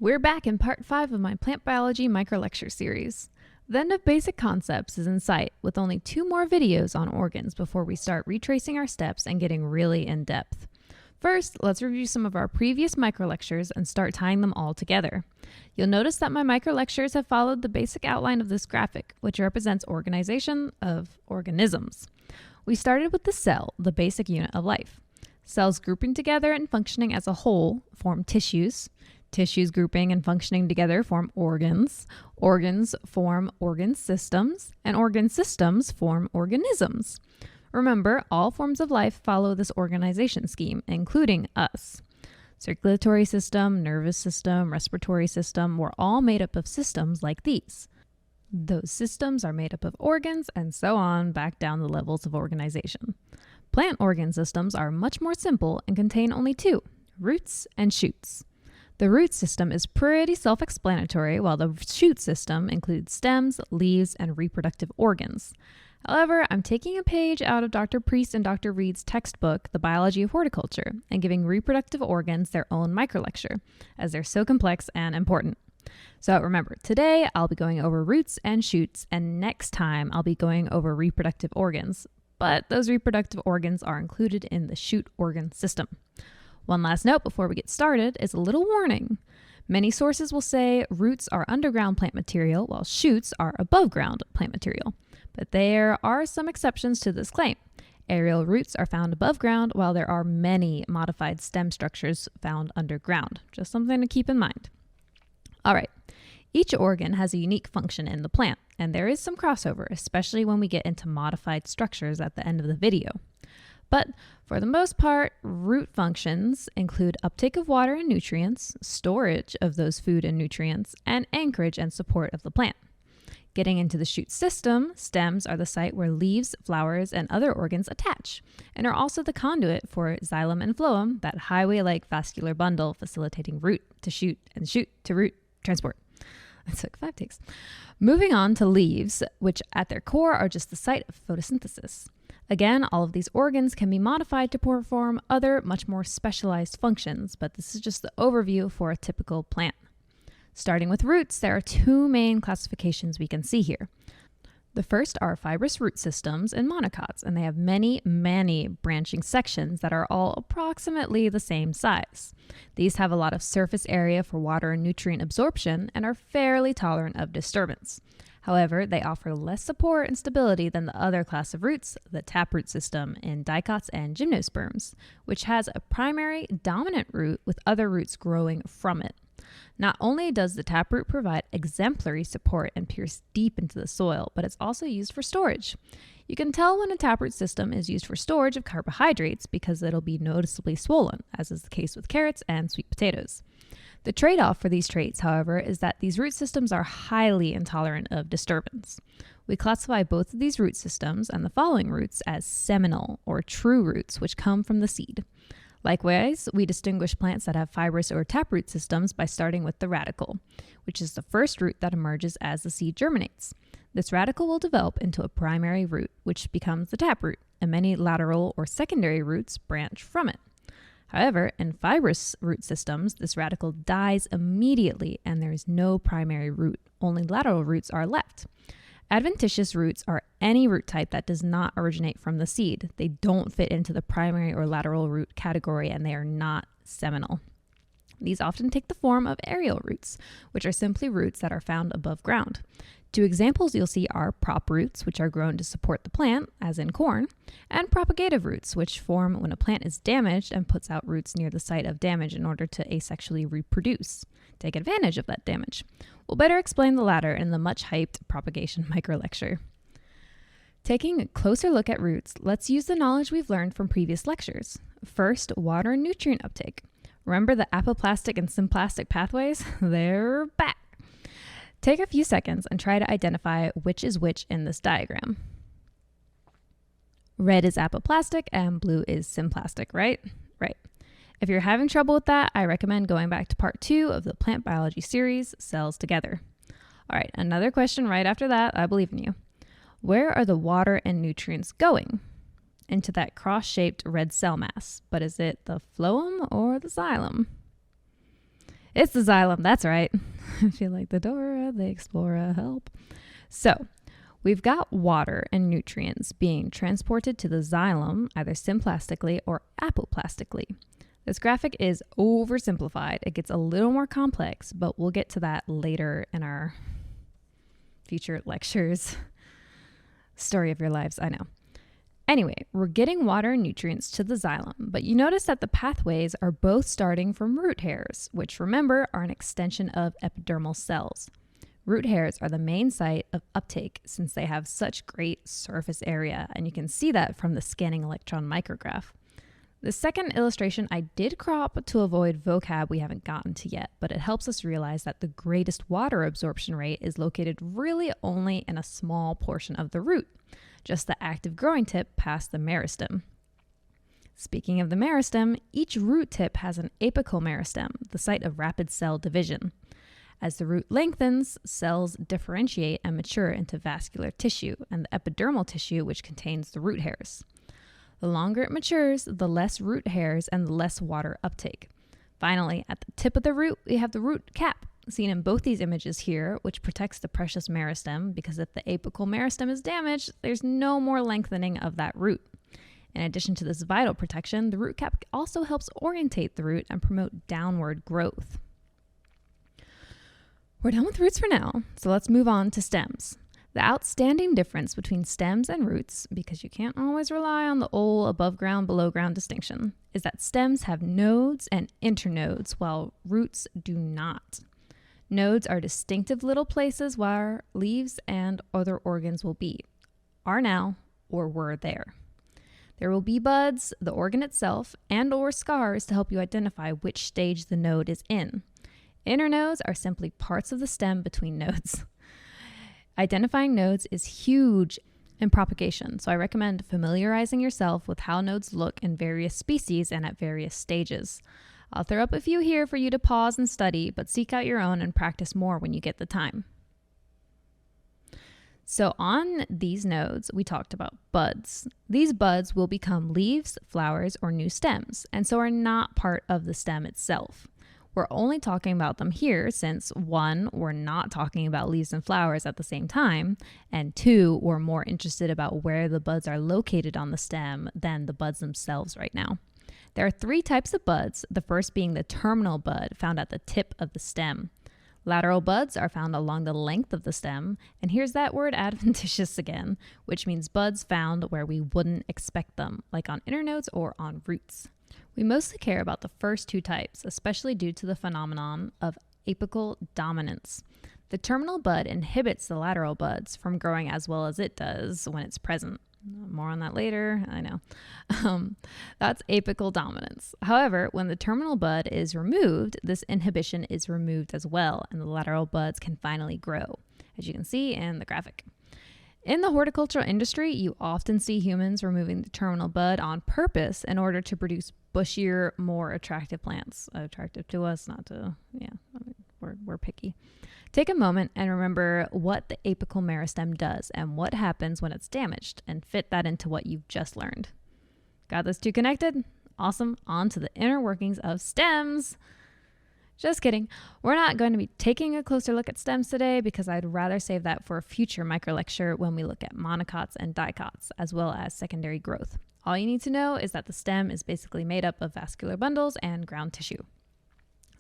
We're back in part 5 of my plant biology microlecture series. The end of basic concepts is in sight, with only 2 more videos on organs before we start retracing our steps and getting really in depth. First, let's review some of our previous microlectures and start tying them all together. You'll notice that my microlectures have followed the basic outline of this graphic, which represents organization of organisms. We started with the cell, the basic unit of life. Cells grouping together and functioning as a whole form tissues. Tissues grouping and functioning together form organs. Organs form organ systems, and organ systems form organisms. Remember, all forms of life follow this organization scheme, including us. Circulatory system, nervous system, respiratory system, we're all made up of systems like these. Those systems are made up of organs, and so on, back down the levels of organization. Plant organ systems are much more simple and contain only 2, roots and shoots. The root system is pretty self-explanatory, while the shoot system includes stems, leaves, and reproductive organs. However, I'm taking a page out of Dr. Preece and Dr. Reed's textbook, The Biology of Horticulture, and giving reproductive organs their own microlecture, as they're so complex and important. So remember, today I'll be going over roots and shoots, and next time I'll be going over reproductive organs. But those reproductive organs are included in the shoot organ system. One last note before we get started is a little warning. Many sources will say roots are underground plant material while shoots are above ground plant material. But there are some exceptions to this claim. Aerial roots are found above ground while there are many modified stem structures found underground. Just something to keep in mind. All right. Each organ has a unique function in the plant, and there is some crossover, especially when we get into modified structures at the end of the video. But for the most part, root functions include uptake of water and nutrients, storage of those food and nutrients, and anchorage and support of the plant. Getting into the shoot system, stems are the site where leaves, flowers, and other organs attach, and are also the conduit for xylem and phloem, that highway-like vascular bundle facilitating root to shoot and shoot to root transport. That took 5 takes. Moving on to leaves, which at their core are just the site of photosynthesis. Again, all of these organs can be modified to perform other, much more specialized functions, but this is just the overview for a typical plant. Starting with roots, there are 2 main classifications we can see here. The first are fibrous root systems and monocots, and they have many branching sections that are all approximately the same size. These have a lot of surface area for water and nutrient absorption and are fairly tolerant of disturbance. However, they offer less support and stability than the other class of roots, the taproot system in dicots and gymnosperms, which has a primary dominant root with other roots growing from it. Not only does the taproot provide exemplary support and pierce deep into the soil, but it's also used for storage. You can tell when a taproot system is used for storage of carbohydrates because it'll be noticeably swollen, as is the case with carrots and sweet potatoes. The trade-off for these traits, however, is that these root systems are highly intolerant of disturbance. We classify both of these root systems and the following roots as seminal or true roots, which come from the seed. Likewise, we distinguish plants that have fibrous or taproot systems by starting with the radicle, which is the first root that emerges as the seed germinates. This radicle will develop into a primary root, which becomes the taproot, and many lateral or secondary roots branch from it. However, in fibrous root systems, this radicle dies immediately and there is no primary root. Only lateral roots are left. Adventitious roots are any root type that does not originate from the seed. They don't fit into the primary or lateral root category, and they are not seminal. These often take the form of aerial roots, which are simply roots that are found above ground. 2 examples you'll see are prop roots, which are grown to support the plant, as in corn, and propagative roots, which form when a plant is damaged and puts out roots near the site of damage in order to asexually reproduce. Take advantage of that damage. We'll better explain the latter in the much-hyped propagation microlecture. Taking a closer look at roots, let's use the knowledge we've learned from previous lectures. First, water and nutrient uptake. Remember the apoplastic and symplastic pathways? They're back. Take a few seconds and try to identify which is which in this diagram. Red is apoplastic and blue is symplastic, right? Right. If you're having trouble with that, I recommend going back to part 2 of the plant biology series, Cells Together. All right, another question right after that. I believe in you. Where are the water and nutrients going? Into that cross-shaped red cell mass. But is it the phloem or the xylem? It's the xylem, that's right. I feel like the Dora the Explorer, help. So, we've got water and nutrients being transported to the xylem either symplastically or apoplastically. This graphic is oversimplified. It gets a little more complex, but we'll get to that later in our future lectures. Story of your lives, I know. Anyway, we're getting water and nutrients to the xylem, but you notice that the pathways are both starting from root hairs, which remember are an extension of epidermal cells. Root hairs are the main site of uptake since they have such great surface area, and you can see that from the scanning electron micrograph. The second illustration I did crop to avoid vocab we haven't gotten to yet, but it helps us realize that the greatest water absorption rate is located really only in a small portion of the root, just the active growing tip past the meristem. Speaking of the meristem, each root tip has an apical meristem, the site of rapid cell division. As the root lengthens, cells differentiate and mature into vascular tissue and the epidermal tissue which contains the root hairs. The longer it matures, the less root hairs and the less water uptake. Finally, at the tip of the root, we have the root cap, seen in both these images here, which protects the precious meristem because if the apical meristem is damaged, there's no more lengthening of that root. In addition to this vital protection, the root cap also helps orientate the root and promote downward growth. We're done with roots for now, so let's move on to stems. The outstanding difference between stems and roots, because you can't always rely on the old above ground, below ground distinction, is that stems have nodes and internodes while roots do not. Nodes are distinctive little places where leaves and other organs will be, are now, or were there. There will be buds, the organ itself, and or scars to help you identify which stage the node is in. Internodes are simply parts of the stem between nodes. Identifying nodes is huge in propagation, so I recommend familiarizing yourself with how nodes look in various species and at various stages. I'll throw up a few here for you to pause and study, but seek out your own and practice more when you get the time. So on these nodes, we talked about buds. These buds will become leaves, flowers, or new stems, and so are not part of the stem itself. We're only talking about them here since 1, we're not talking about leaves and flowers at the same time, and 2, we're more interested about where the buds are located on the stem than the buds themselves right now. There are 3 types of buds, the first being the terminal bud found at the tip of the stem. Lateral buds are found along the length of the stem, and here's that word adventitious again, which means buds found where we wouldn't expect them, like on internodes or on roots. We mostly care about the first 2 types, especially due to the phenomenon of apical dominance. The terminal bud inhibits the lateral buds from growing as well as it does when it's present. More on that later, I know. That's apical dominance. However, when the terminal bud is removed, this inhibition is removed as well, and the lateral buds can finally grow, as you can see in the graphic. In the horticultural industry, you often see humans removing the terminal bud on purpose in order to produce bushier, more attractive plants. Attractive to us, not to, we're picky. Take a moment and remember what the apical meristem does and what happens when it's damaged, and fit that into what you've just learned. Got those 2 connected? Awesome. On to the inner workings of stems. Just kidding. We're not going to be taking a closer look at stems today because I'd rather save that for a future microlecture when we look at monocots and dicots, as well as secondary growth. All you need to know is that the stem is basically made up of vascular bundles and ground tissue.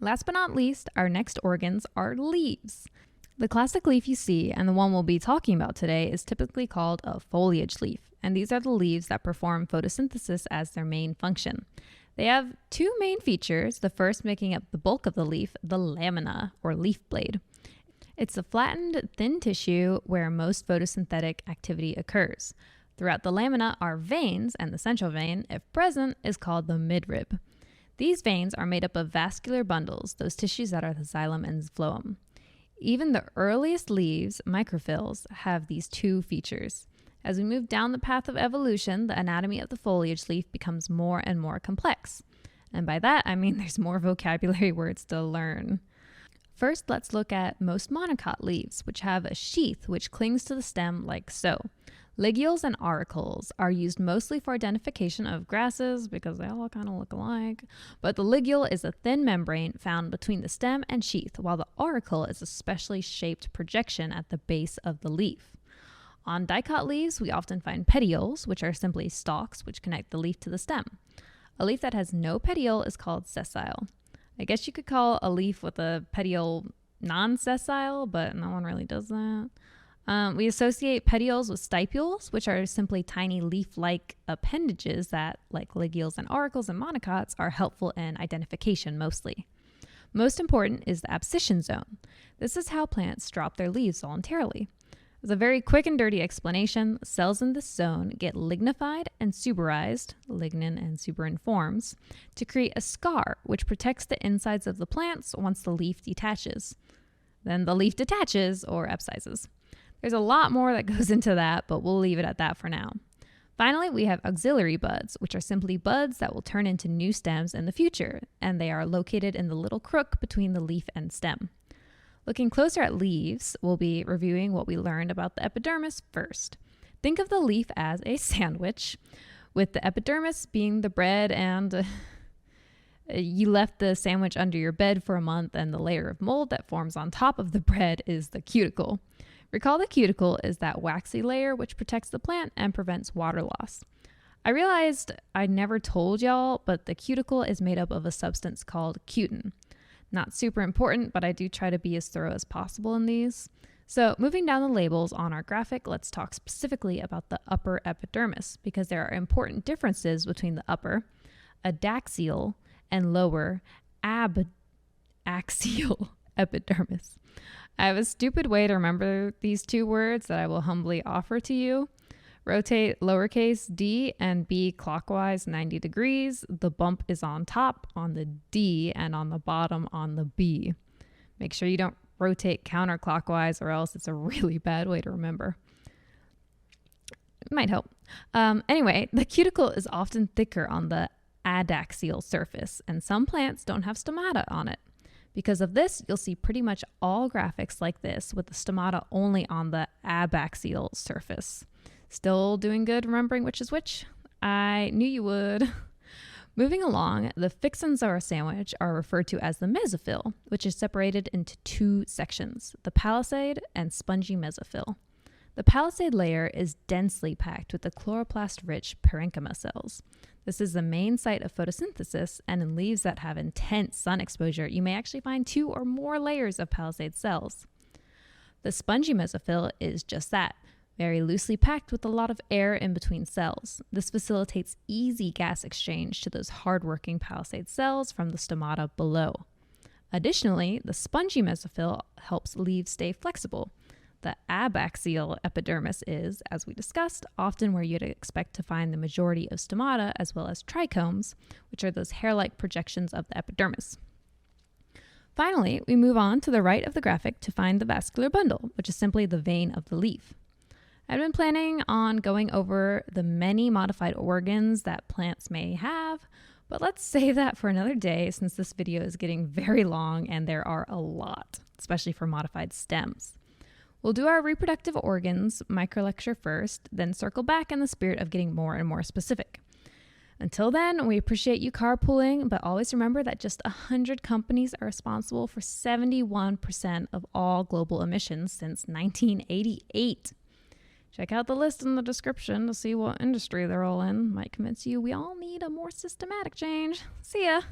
Last but not least, our next organs are leaves. The classic leaf you see, and the one we'll be talking about today, is typically called a foliage leaf, and these are the leaves that perform photosynthesis as their main function. They have 2 main features, the first making up the bulk of the leaf, the lamina, or leaf blade. It's a flattened, thin tissue where most photosynthetic activity occurs. Throughout the lamina are veins, and the central vein, if present, is called the midrib. These veins are made up of vascular bundles, those tissues that are the xylem and phloem. Even the earliest leaves, microphyls, have these 2 features. As we move down the path of evolution, the anatomy of the foliage leaf becomes more and more complex. And by that, I mean there's more vocabulary words to learn. First, let's look at most monocot leaves, which have a sheath which clings to the stem like so. Ligules and auricles are used mostly for identification of grasses because they all kind of look alike, but the ligule is a thin membrane found between the stem and sheath, while the auricle is a specially shaped projection at the base of the leaf. On dicot leaves, we often find petioles, which are simply stalks which connect the leaf to the stem. A leaf that has no petiole is called sessile. I guess you could call a leaf with a petiole non-sessile, but no one really does that. We associate petioles with stipules, which are simply tiny leaf-like appendages that, like ligules and auricles and monocots, are helpful in identification mostly. Most important is the abscission zone. This is how plants drop their leaves voluntarily. As a very quick and dirty explanation, cells in this zone get lignified and suberized, lignin and suberin forms, to create a scar which protects the insides of the plants once the leaf detaches. Then the leaf detaches or abscisses. There's a lot more that goes into that, but we'll leave it at that for now. Finally, we have auxiliary buds, which are simply buds that will turn into new stems in the future, and they are located in the little crook between the leaf and stem. Looking closer at leaves, we'll be reviewing what we learned about the epidermis first. Think of the leaf as a sandwich, with the epidermis being the bread, and you left the sandwich under your bed for a month, and the layer of mold that forms on top of the bread is the cuticle. Recall the cuticle is that waxy layer which protects the plant and prevents water loss. I realized I never told y'all, but the cuticle is made up of a substance called cutin. Not super important, but I do try to be as thorough as possible in these. So moving down the labels on our graphic, let's talk specifically about the upper epidermis, because there are important differences between the upper, adaxial, and lower, abaxial epidermis. I have a stupid way to remember these two words that I will humbly offer to you. Rotate lowercase d and b clockwise 90 degrees. The bump is on top on the D and on the bottom on the B. Make sure you don't rotate counterclockwise or else it's a really bad way to remember. It might help. Anyway, the cuticle is often thicker on the adaxial surface, and some plants don't have stomata on it. Because of this, you'll see pretty much all graphics like this with the stomata only on the abaxial surface. Still doing good remembering which is which? I knew you would. Moving along, the fixins of our sandwich are referred to as the mesophyll, which is separated into two sections, the palisade and spongy mesophyll. The palisade layer is densely packed with the chloroplast-rich parenchyma cells. This is the main site of photosynthesis, and in leaves that have intense sun exposure, you may actually find 2 or more layers of palisade cells. The spongy mesophyll is just that, very loosely packed with a lot of air in between cells. This facilitates easy gas exchange to those hard-working palisade cells from the stomata below. Additionally, the spongy mesophyll helps leaves stay flexible. The abaxial epidermis is, as we discussed, often where you'd expect to find the majority of stomata as well as trichomes, which are those hair-like projections of the epidermis. Finally, we move on to the right of the graphic to find the vascular bundle, which is simply the vein of the leaf. I've been planning on going over the many modified organs that plants may have, but let's save that for another day since this video is getting very long and there are a lot, especially for modified stems. We'll do our reproductive organs microlecture first, then circle back in the spirit of getting more and more specific. Until then, we appreciate you carpooling, but always remember that just 100 companies are responsible for 71% of all global emissions since 1988. Check out the list in the description to see what industry they're all in. Might convince you we all need a more systematic change. See ya!